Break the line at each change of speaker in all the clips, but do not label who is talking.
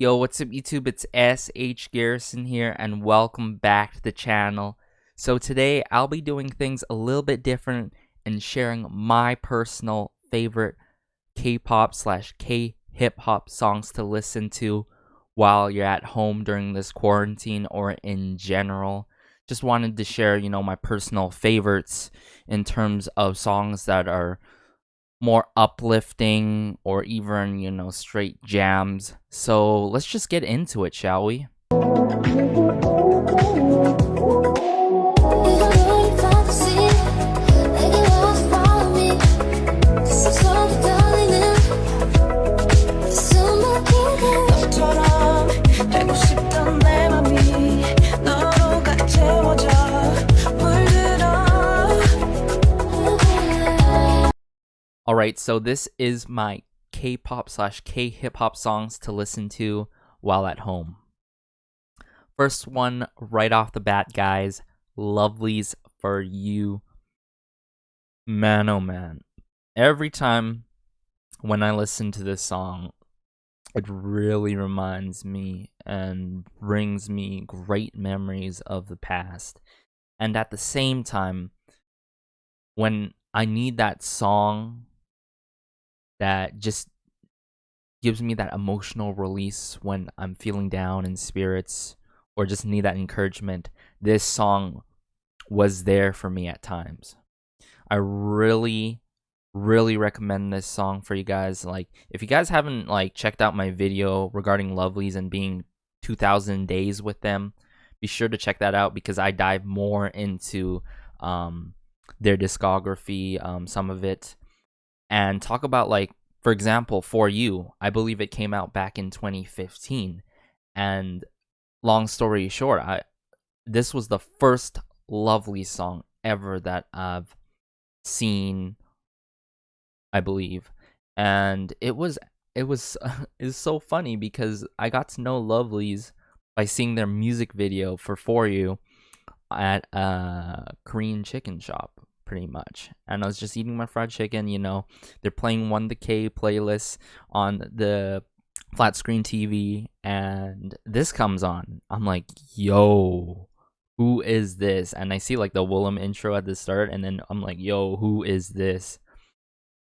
Yo, what's up YouTube? It's SH Garrison here and welcome back to the channel. So today I'll be doing things a little bit different and sharing my personal favorite K-pop slash K-hip-hop songs to listen to while you're at home during this quarantine or in general. Just wanted to share, my personal favorites in terms of songs that are more uplifting or even, straight jams. So let's just get into it, shall we? Alright, so this is my K-pop slash K-hip-hop songs to listen to while at home. First one, right off the bat, guys, Lovelyz For You. Man, oh man. Every time when I listen to this song, it really reminds me and brings me great memories of the past. And at the same time, when I need that song that just gives me that emotional release when I'm feeling down in spirits or just need that encouragement, this song was there for me at times. I really recommend this song for you guys. Like, if you guys haven't checked out my video regarding Lovelyz and being 2000 days with them, be sure to check that out because I dive more into their discography, some of it, and talk about, for example, For You. I believe it came out back in 2015, and long story short, this was the first Lovelyz song ever that I've seen, I believe, and it was it's so funny because I got to know Lovelyz by seeing their music video For You at a Korean chicken shop, pretty much. And I was just eating my fried chicken, they're playing One the K playlist on the flat screen TV, and this comes on. I'm like, yo, who is this? And I see the Willem intro at the start, and then I'm like, yo, who is this?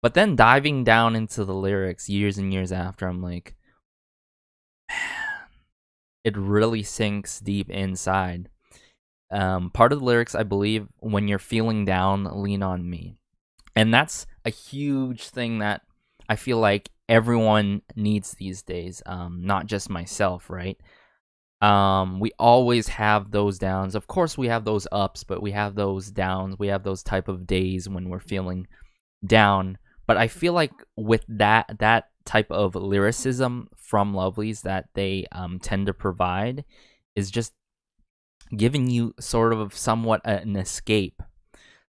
But then diving down into the lyrics years and years after, I'm like, man, it really sinks deep inside. Part of the lyrics, I believe, when you're feeling down, lean on me. And that's a huge thing that I feel like everyone needs these days, not just myself, right? We always have those downs. Of course, we have those ups, but we have those downs. We have those type of days when we're feeling down. But I feel like with that type of lyricism from Lovelyz that they tend to provide is just giving you sort of somewhat an escape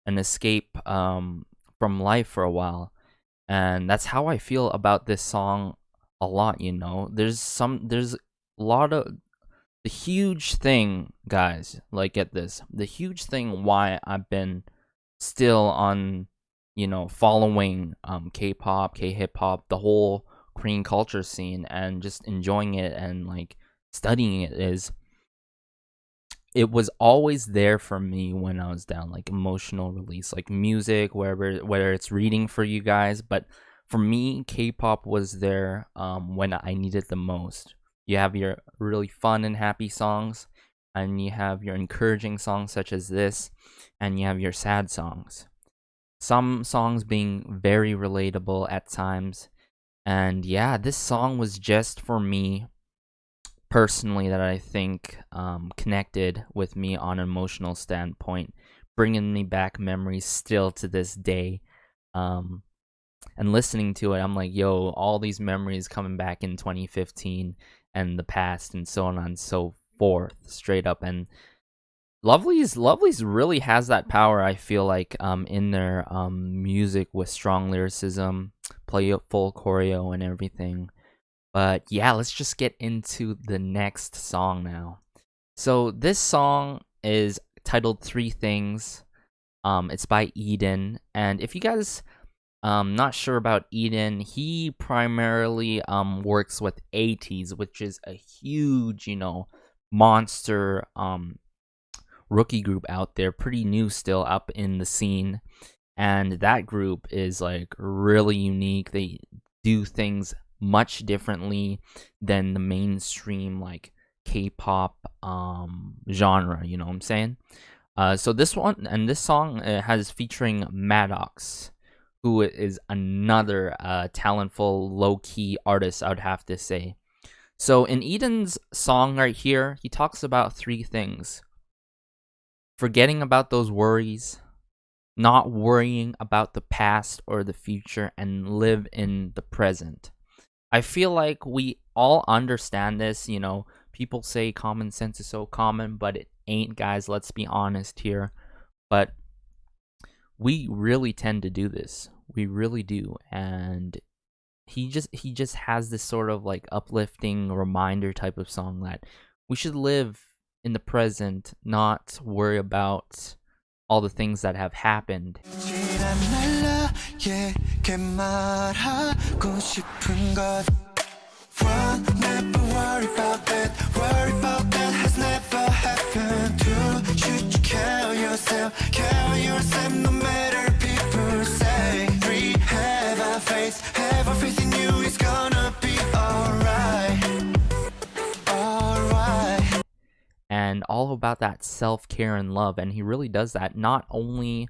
from life for a while. And that's how I feel about this song a lot. There's a lot of the huge thing, guys, get this, the huge thing why I've been still on following K-pop, K-hip-hop, the whole Korean culture scene, and just enjoying it and studying it is, it was always there for me when I was down, emotional release, music, whether it's reading for you guys. But for me, K-pop was there when I needed the most. You have your really fun and happy songs, and you have your encouraging songs such as this, and you have your sad songs. Some songs being very relatable at times. And yeah, this song was just for me personally that I think connected with me on an emotional standpoint, bringing me back memories still to this day. And listening to it, I'm like, yo, all these memories coming back in 2015 and the past and so on and so forth, straight up. And Lovelyz really has that power, I feel like, in their music with strong lyricism, play full choreo and everything. But yeah, let's just get into the next song now. So this song is titled Three Things. It's by Eden, and if you guys Not sure about Eden. He primarily works with ATEEZ, which is a huge, monster rookie group out there, pretty new still up in the scene. And that group is like really unique. They do things much differently than the mainstream like K-pop genre, you know what I'm saying? So this one and this song has featuring Maddox, who is another talentful low-key artist, I would have to say. So in Eden's song right here, he talks about three things: forgetting about those worries, not worrying about the past or the future, and live in the present. I feel like we all understand this, people say common sense is so common, but it ain't, guys. Let's be honest here. But we really tend to do this. We really do. And he just has this sort of like uplifting reminder type of song that we should live in the present, not worry about all the things that have happened. And all about that self-care and love, and he really does that not only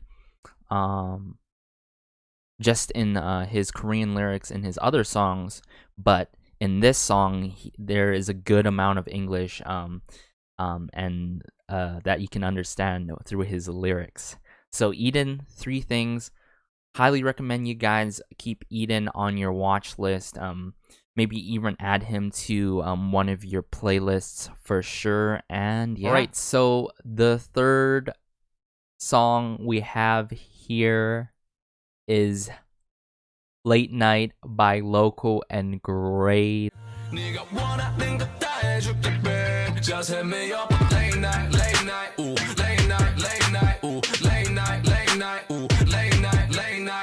just in his Korean lyrics in his other songs, but in this song there is a good amount of English and that you can understand through his lyrics. So Eden, three things. Highly recommend you guys keep Eden on your watch list. Maybe even add him to one of your playlists for sure. And yeah. All right, so the third song we have here is Late Night by Loco and Gray.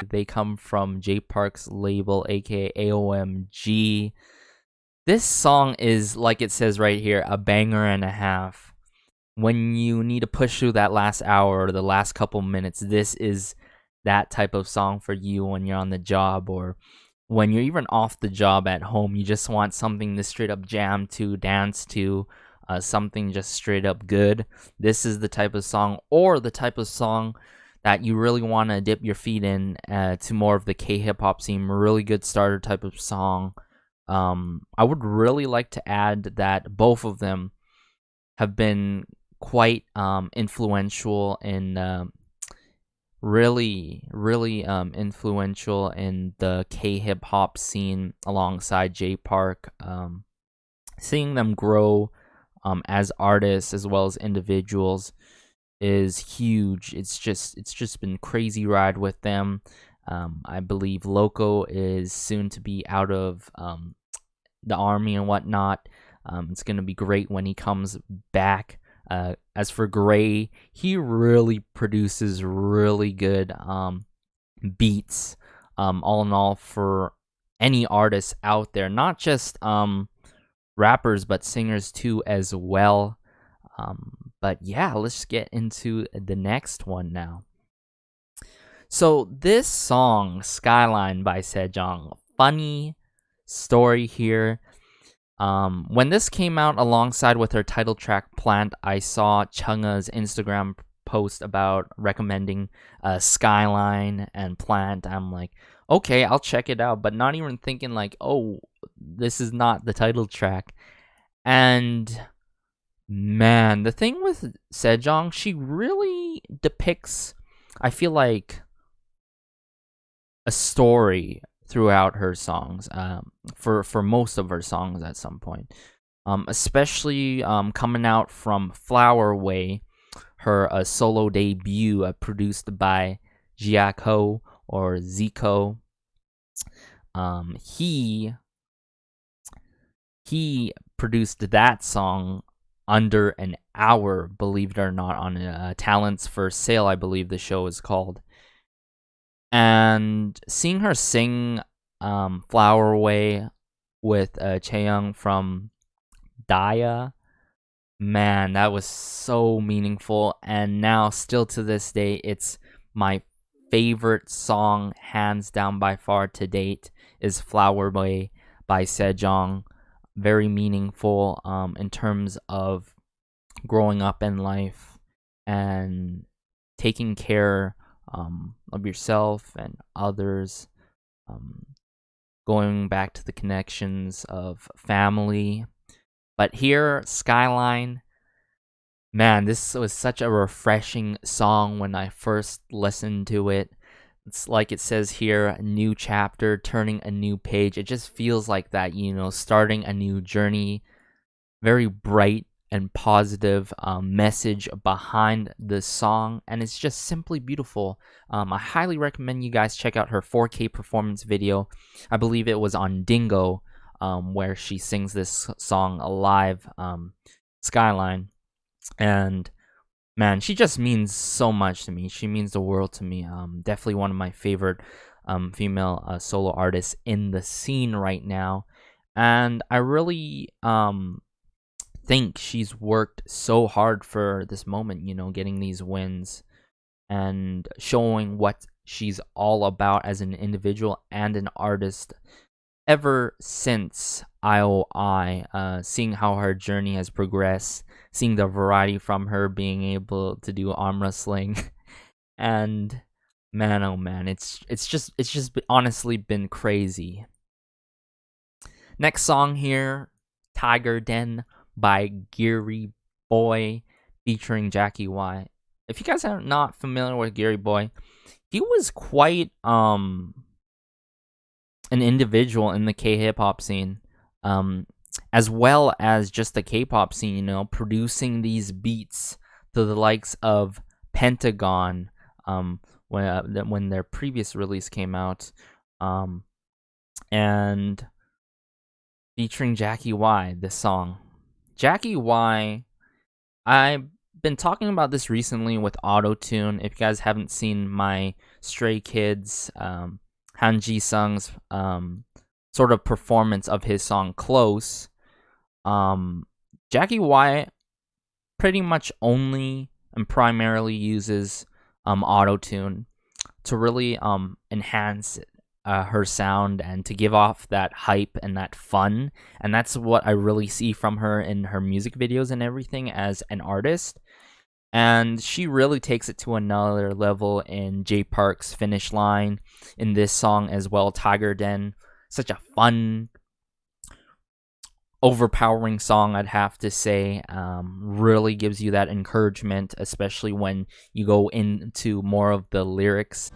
They come from J Park's label, aka AOMG. This song is, like it says right here, a banger and a half. When you need to push through that last hour or the last couple minutes, this is that type of song for you when you're on the job, or when you're even off the job at home. You just want something to straight up jam to, dance to, something just straight up good. This is the type of song, or the type of song that you really want to dip your feet in to more of the K-hip-hop scene. Really good starter type of song. I would really like to add that both of them have been quite influential in really influential in the K-hip-hop scene alongside J Park. Seeing them grow as artists as well as individuals is huge. It's just been crazy ride with them. I believe Loco is soon to be out of the army and whatnot. It's gonna be great when he comes back. As for Gray, he really produces really good beats. All in all, for any artists out there, not just rappers but singers too as well. But yeah, let's get into the next one now. So this song, Skyline by Sejong, funny story here. When this came out alongside with her title track Plant, I saw Chunga's Instagram post about recommending Skyline and Plant. I'm like, okay, I'll check it out, but not even thinking like, oh, this is not the title track. And man, the thing with Sejong, she really depicts, I feel like, a story throughout her songs, for most of her songs at some point, especially coming out from Flower Way, her solo debut, produced by Jiako or Zico. He produced that song under an hour, believe it or not, on Talents for Sale, I believe the show is called. And seeing her sing Flower Away with Chaeyoung from Daya, man, that was so meaningful. And now, still to this day, it's my favorite song, hands down by far to date, is Flower Away by Sejong. Very meaningful in terms of growing up in life and taking care of yourself and others, going back to the connections of family. But here, Skyline, man, this was such a refreshing song when I first listened to it. It's like it says here, a new chapter, turning a new page. It just feels like that, starting a new journey. Very bright and positive message behind the song, and it's just simply beautiful. I highly recommend you guys check out her 4K performance video. I believe it was on Dingo, where she sings this song live, Skyline. And man, she just means so much to me. She means the world to me. Definitely one of my favorite female solo artists in the scene right now. And I really think she's worked so hard for this moment, getting these wins and showing what she's all about as an individual and an artist ever since IOI, seeing how her journey has progressed, seeing the variety from her being able to do arm wrestling. And man, oh man, it's just honestly been crazy. Next song here, Tiger Den by Gary Boy featuring Jackie Y. If you guys are not familiar with Gary Boy, he was quite an individual in the K-hip-hop scene, as well as just the K-pop scene, producing these beats to the likes of Pentagon when their previous release came out, and featuring Jackie Y, this song. Jackie Y, I've been talking about this recently with Autotune. If you guys haven't seen my Stray Kids, Han Ji-sung's sort of performance of his song Close, Jackie Y pretty much only and primarily uses Autotune to really enhance her sound and to give off that hype and that fun. And that's what I really see from her in her music videos and everything as an artist. And she really takes it to another level in Jay Park's Finish Line, in this song as well, Tiger Den. Such a fun, overpowering song, I'd have to say. Really gives you that encouragement, especially when you go into more of the lyrics.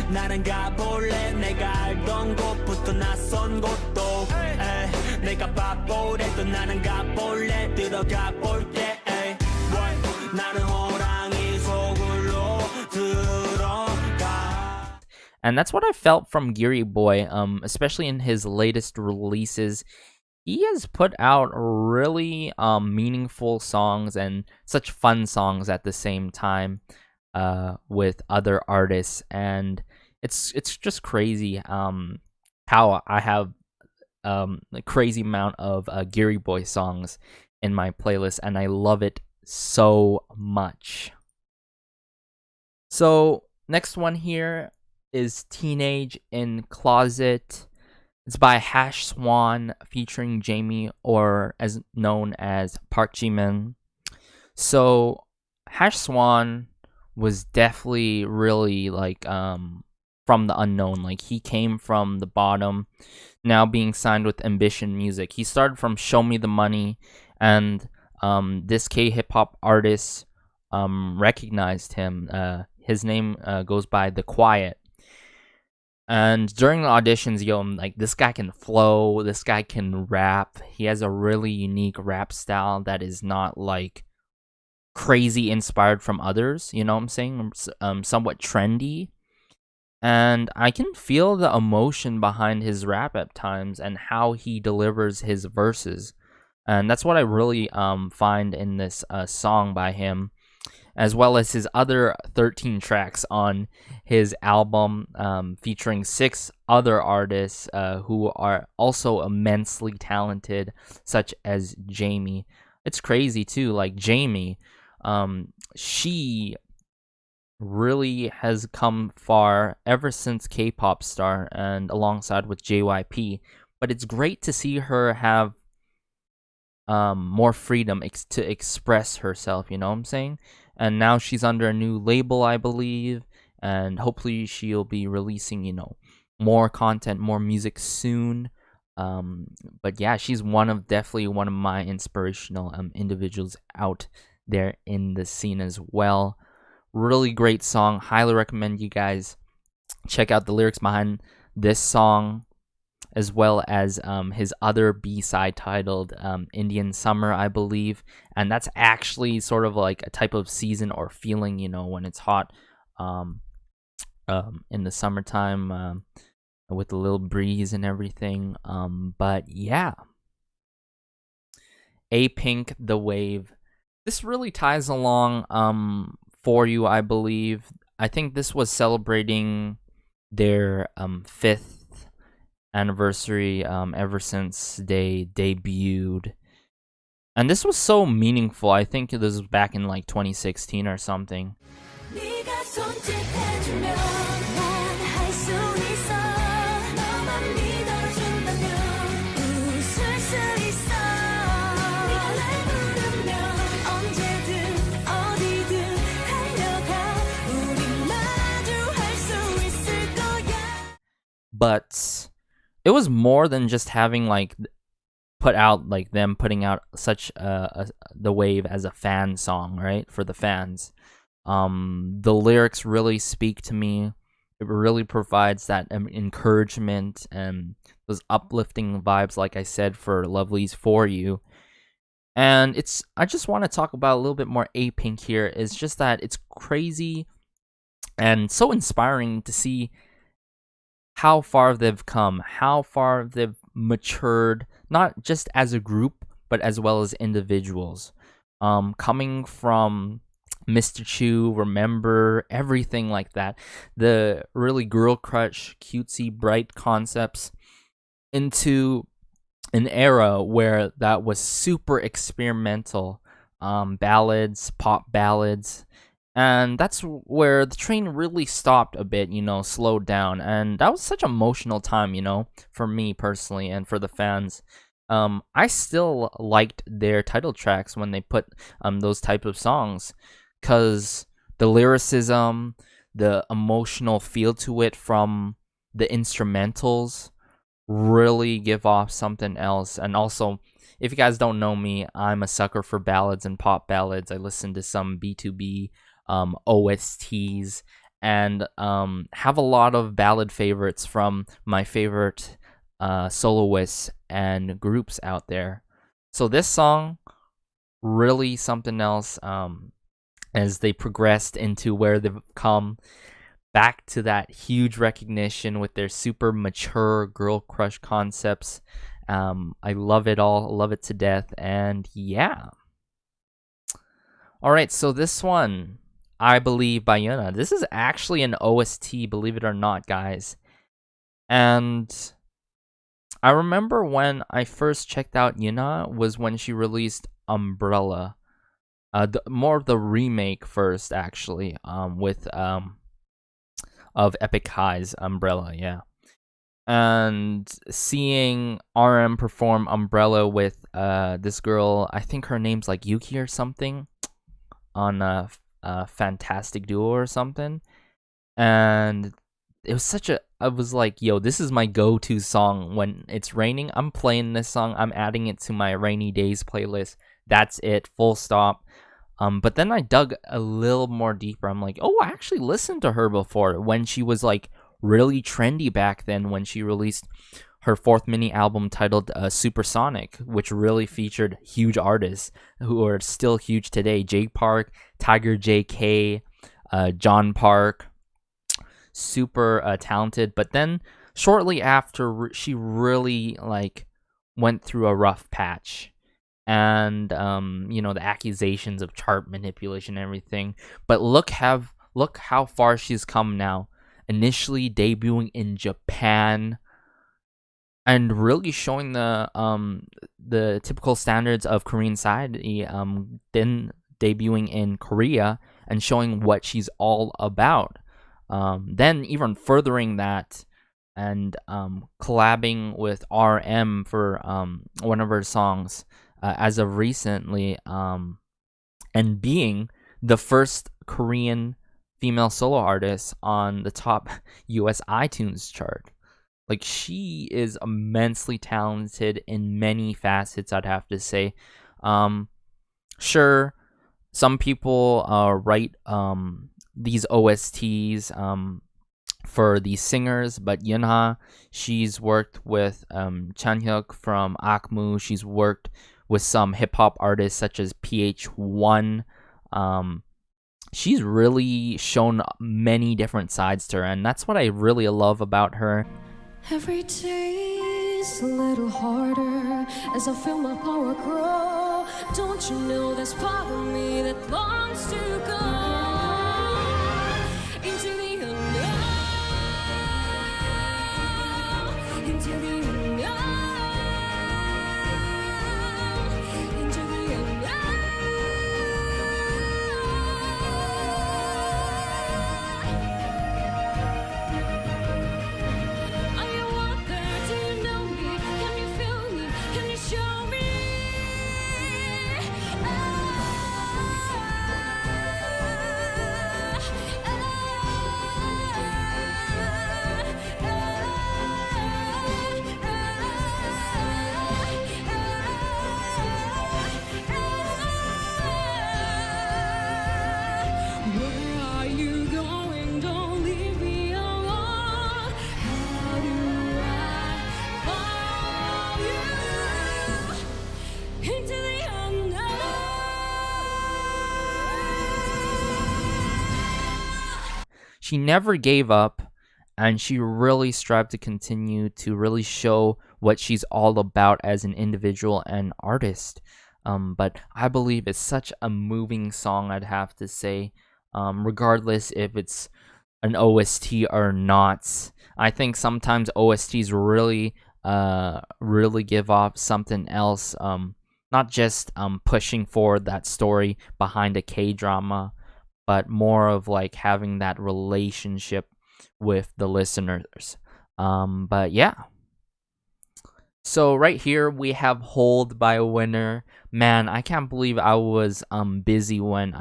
나는 가볼래 내가 알던 곳부터 낯선 곳도 내가 바보래도 나는 가볼래 들어가 볼게 나는 호랑이 속으로 들어가. And that's what I felt from Gary Boy, especially in his latest releases. He has put out really meaningful songs and such fun songs at the same time with other artists, and it's just crazy how I have a crazy amount of Gary Boy songs in my playlist, and I love it so much. So next one here is Teenage in Closet. It's by Hash Swan featuring Jamie, or as known as Park Ji-min. So Hash Swan was definitely really like from the unknown. Like, he came from the bottom, now being signed with Ambition Music. He started from Show Me the Money, and this K-hip-hop artist recognized him. His name goes by The Quiet. And during the auditions, like, this guy can flow, this guy can rap. He has a really unique rap style that is not like crazy inspired from others, you know what I'm saying? Somewhat trendy. And I can feel the emotion behind his rap at times and how he delivers his verses. And that's what I really find in this song by him, as well as his other 13 tracks on his album, featuring 6 other artists who are also immensely talented, such as Jamie. It's crazy too, like Jamie, she really has come far ever since K-pop star and alongside with JYP. But it's great to see her have more freedom to express herself, you know what I'm saying? And now she's under a new label, I believe, and hopefully she'll be releasing, more content, more music soon. But yeah, she's definitely one of my inspirational individuals out there in the scene as well. Really great song. Highly recommend you guys check out the lyrics behind this song, as well as his other B-side titled Indian Summer, I believe. And that's actually sort of like a type of season or feeling, when it's hot in the summertime with a little breeze and everything. But yeah. Apink, The Wave. This really ties along For You, I believe. I think this was celebrating their 5th anniversary ever since they debuted, and this was so meaningful. I think this was back in like 2016 or something. But it was more than just having like putting out such The Wave as a fan song, right? For the fans. The lyrics really speak to me. It really provides that encouragement and those uplifting vibes, like I said, for Lovelyz For You. And I just want to talk about a little bit more Apink here. It's just that it's crazy and so inspiring to see how far they've come, how far they've matured, not just as a group, but as well as individuals. Coming from Mr. Chu, Remember, everything like that, the really girl crush, cutesy, bright concepts, into an era where that was super experimental, ballads, pop ballads. And that's where the train really stopped a bit, slowed down. And that was such an emotional time, for me personally and for the fans. I still liked their title tracks when they put those type of songs, because the lyricism, the emotional feel to it from the instrumentals really give off something else. And also, if you guys don't know me, I'm a sucker for ballads and pop ballads. I listen to some B2B OSTs, and have a lot of ballad favorites from my favorite soloists and groups out there. So this song, really something else, as they progressed into where they've come, back to that huge recognition with their super mature girl crush concepts. I love it all, love it to death, and yeah. Alright, so this one, I Believe by Yuna. This is actually an OST, believe it or not, guys. And I remember when I first checked out Yuna was when she released Umbrella. More of the remake first, actually, with of Epic High's Umbrella, yeah. And seeing RM perform Umbrella with this girl, I think her name's like Yuki or something, on Fantastic Duo or something, and it was I was like, yo, this is my go-to song when it's raining. I'm playing this song, I'm adding it to my rainy days playlist. That's it, full stop. But then I dug a little more deeper. I'm like, oh, I actually listened to her before when she was like really trendy back then, when she released her 4th mini album titled Supersonic, which really featured huge artists who are still huge today. Jay Park, Tiger JK, John Park. super talented, but then shortly after she really like went through a rough patch, and the accusations of chart manipulation and everything. But look how far she's come now. Initially debuting in Japan and really showing the typical standards of Korean side, then debuting in Korea and showing what she's all about. Then even furthering that and collabing with RM for one of her songs as of recently, and being the first Korean female solo artist on the top US iTunes chart. Like, she is immensely talented in many facets, I'd have to say. Sure, some people write these OSTs for these singers, but Yunha, she's worked with Chanhyuk from Akmu. She's worked with some hip-hop artists such as PH1. She's really shown many different sides to her, and that's what I really love about her.
Every day is a little harder as I feel my power grow. Don't you know there's part of me that longs to go into the unknown, into the unknown, into the unknown. Are you out there? Do you know me? Can you feel me? Can you show me? Where are you going? Don't leave me alone. How do I follow you into the unknown?
She never gave up, and she really strived to continue to really show what she's all about as an individual and artist. But I believe it's such a moving song, I'd have to say, regardless if it's an OST or not. I think sometimes OSTs really give off something else, not just pushing forward that story behind a K-drama, but more of like having that relationship with the listeners. But yeah. So right here we have Hold by Winner. Man, I can't believe I was busy when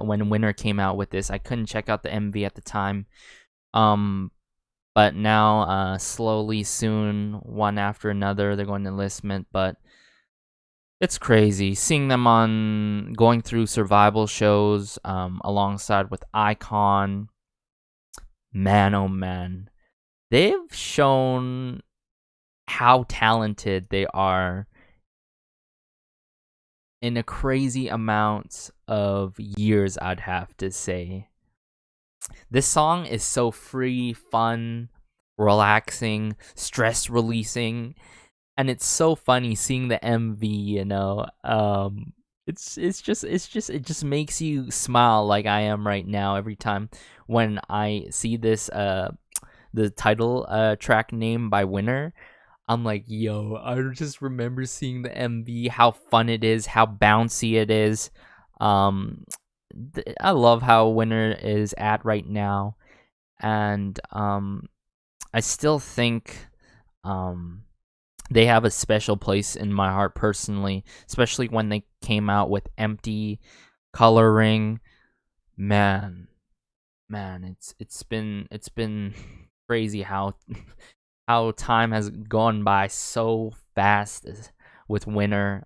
when Winner came out with this. I couldn't check out the MV at the time. But now slowly soon, one after another, they're going to enlistment, but it's crazy seeing them on going through survival shows alongside with Icon. Man, oh man, they've shown how talented they are in a crazy amount of years, I'd have to say. This song is so free, fun, relaxing, stress releasing, and it's so funny seeing the MV, it just makes you smile like I am right now every time when I see this the title track name by Winner. I'm like, yo, I just remember seeing the MV, how fun it is, how bouncy it is. I love how Winner is at right now, and I still think they have a special place in my heart personally, especially when they came out with Empty, Coloring. Man, it's been crazy how time has gone by so fast with Winner.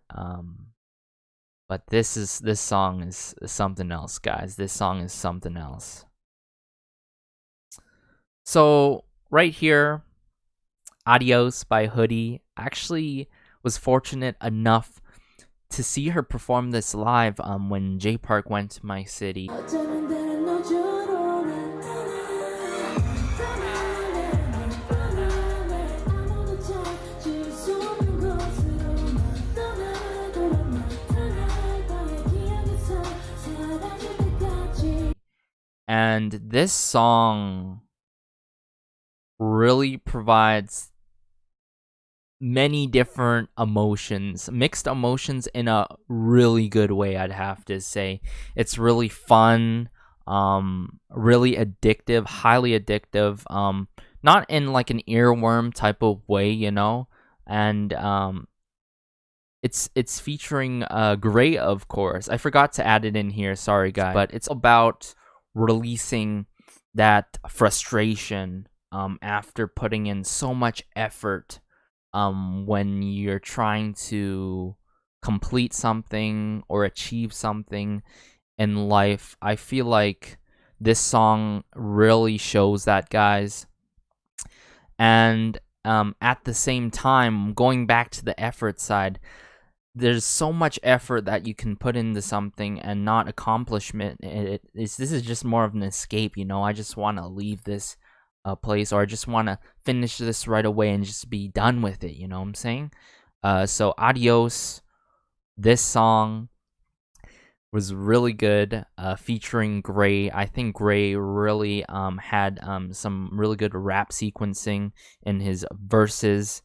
But this song is something else, guys. This song is something else. So right here, Adios by Hoodie. Actually was fortunate enough to see her perform this live when J Park went to my city. And this song really provides many different emotions, mixed emotions in a really good way, I'd have to say. It's really fun, really addictive, highly addictive, not in like an earworm type of way, you know. And it's featuring Gray, of course. I forgot to add it in here, sorry guys, but it's about releasing that frustration after putting in so much effort when you're trying to complete something or achieve something in life. I feel like this song really shows that, guys. And at the same time, going back to the effort side, there's so much effort that you can put into something and not accomplishment. This is just more of an escape, you know. I just want to leave this place, or I just want to finish this right away and just be done with it, you know what I'm saying? So Adios, this song was really good, featuring Gray. I think Gray really had some really good rap sequencing in his verses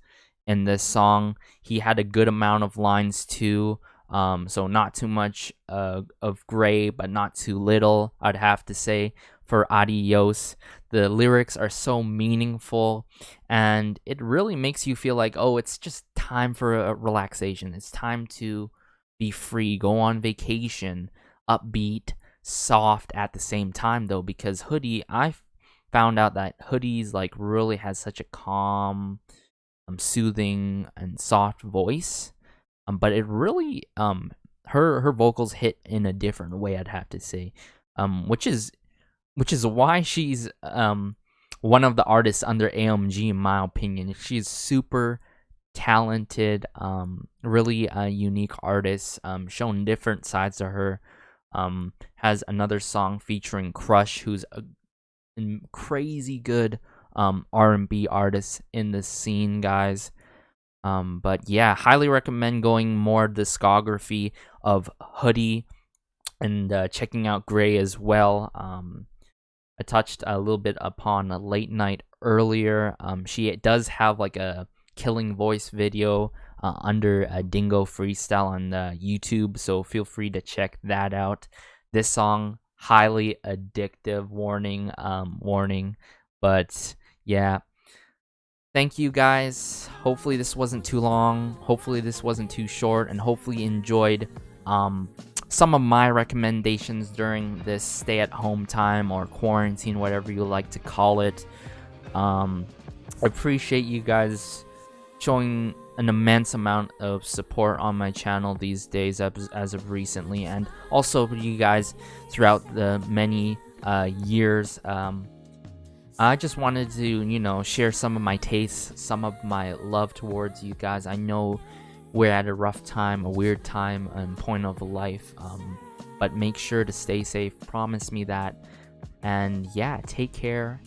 in this song. He had a good amount of lines too, so not too much of Gray, but not too little, I'd have to say, for Adios. The lyrics are so meaningful, and it really makes you feel like, oh, it's just time for a relaxation. It's time to be free, go on vacation. Upbeat, soft at the same time though, because Hoodie, I found out that Hoodie's like really has such a calm, soothing and soft voice, but it really her vocals hit in a different way, I'd have to say, which is why she's one of the artists under AOMG, in my opinion. She's super talented, really a unique artist, shown different sides to her. Has another song featuring Crush, who's a crazy good R&B artist in the scene, guys. But yeah, highly recommend going more discography of Hoodie and checking out Gray as well. I touched a little bit upon a Late Night earlier. She does have like a killing voice video under a Dingo Freestyle on YouTube, so feel free to check that out. This song, highly addictive, warning, but yeah, thank you guys. Hopefully this wasn't too long, hopefully this wasn't too short, and hopefully you enjoyed some of my recommendations during this stay-at-home time, or quarantine, whatever you like to call it. I appreciate you guys showing an immense amount of support on my channel these days, as of recently, and also you guys throughout the many years. I just wanted to, you know, share some of my tastes, some of my love towards you guys. I know we're at a rough time, a weird time and point of life, but make sure to stay safe, promise me that. And yeah, take care,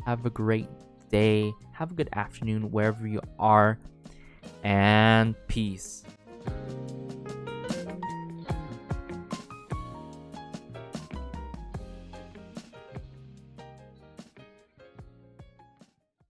have a great day, have a good afternoon wherever you are, and peace.